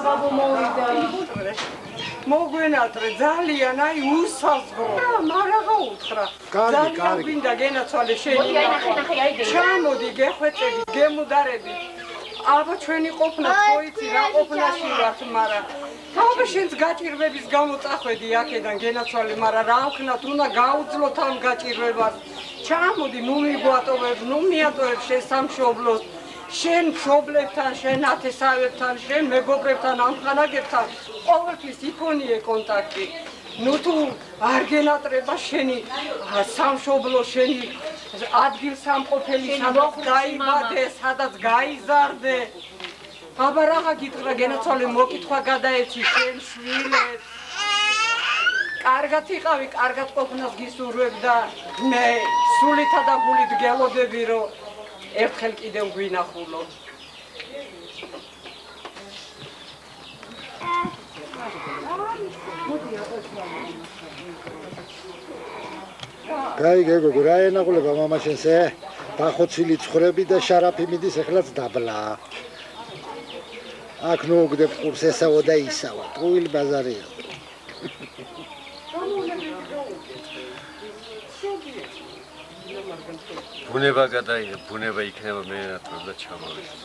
ბაბო მოვიდა. მოგვენატრე ძალიან აი უსაზღვრო. მარაღა უთხრა. ძალიან გვინდა გენაცვალე შენი. ჩამოდი გეხვეწები, გემუდარები. აბა ჩვენი ყოფნა თოიცი რა ყოფნაში ვართ, მაგრამ თავი შენს გაჭირვების გამო წახვედი აქედან გენაცვალე, მაგრამ რა ვქნათ, უნდა გაუძლოთ ამ გაჭირვებას. ჩამოდი, ნუ მიგვატოვებ, ნუ მიატოვებ შენ სამშობლოს. შენ მშობლებთან, შენ ათესავებთან, შენ მეგობრებთან, ამხანაგებთან ყოველთვის იქონიე კონტაქტი. ნუ თუ არ გენატრება შენი სამშობლო, შენი ადგილსამყოფელი სადაც დაიბადე, სადაც გაიზარდე. აბა რაღა გითხრა გენაცვალე მოკითხვა გადაეცი შენ შვილებს. კარგად იყავი, კარგად ყოფნას გისურვებ და მე სულითა და გულით გელოდები, რომ ერთხელ კიდევ გვინახულო. გაიგე გოგო, რა ენაღულება მამა შენსე? დახოცილი ცხოვრები და შარაფი მიდის, ეხლაც დაბლა. აქ ნუგდებ ყურს ესავა და ისავა, ტყუილ ბაზარია. ბუნება გადაიღე, ბუნება იქნება მეენატრებ და ჩამოვიდეთ.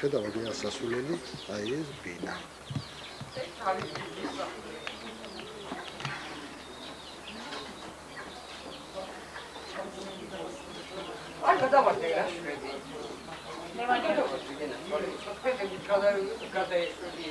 შედავდი ასასულელი, აი ეს ბინა. არ გადავარდე რა შვედი. მე ვარ გადაეშვები.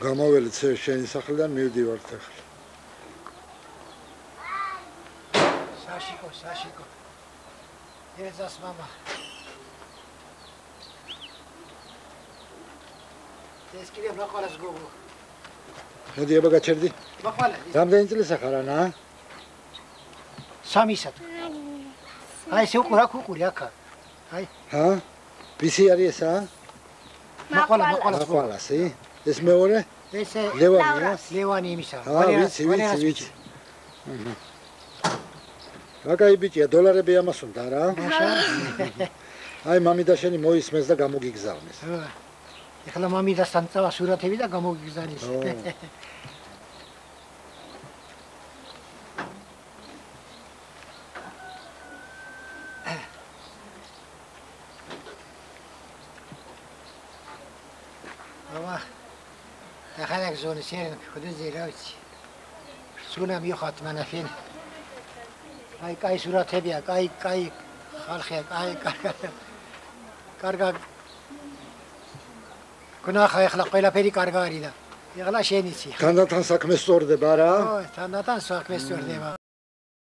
გამოველი შენი სახლიდან მივდივართ ახლა. საშიკო. ეზას მამა. ეს კიდევ ნაყოლას გოგო. მოდი აბა გაჩერდი. ნაყოლა. რამდენი წელს ახარ ანა? 3-ისად. აი ეს უკურა კუკური აქა. აი. ჰა? ვისი არის ესა? ნაყოლასი. ეს მეორე? ესე ლევანი იმისა. ვიცი. რაკაი ბიჭია, დოლარები ამას უნდა რა. აი მამი და შენი მოისმეს და გამოგიგზავნეს. ეხლა მამიდასთან წავა სურათები და გამოგიგზავნის. აბა ახლა გზონი შენ ხოდზე რავიცი. სუნა მიხათ მანაფინ. აი კაი სურათებია, კაი ხალხია, კაი კარგა. გნახა ეხლა ყველაფერი კარგი არის და ეხლა შენიცი. თანდათან საქმე სწორდება რა? ო, თანდათან საქმე სწორდება.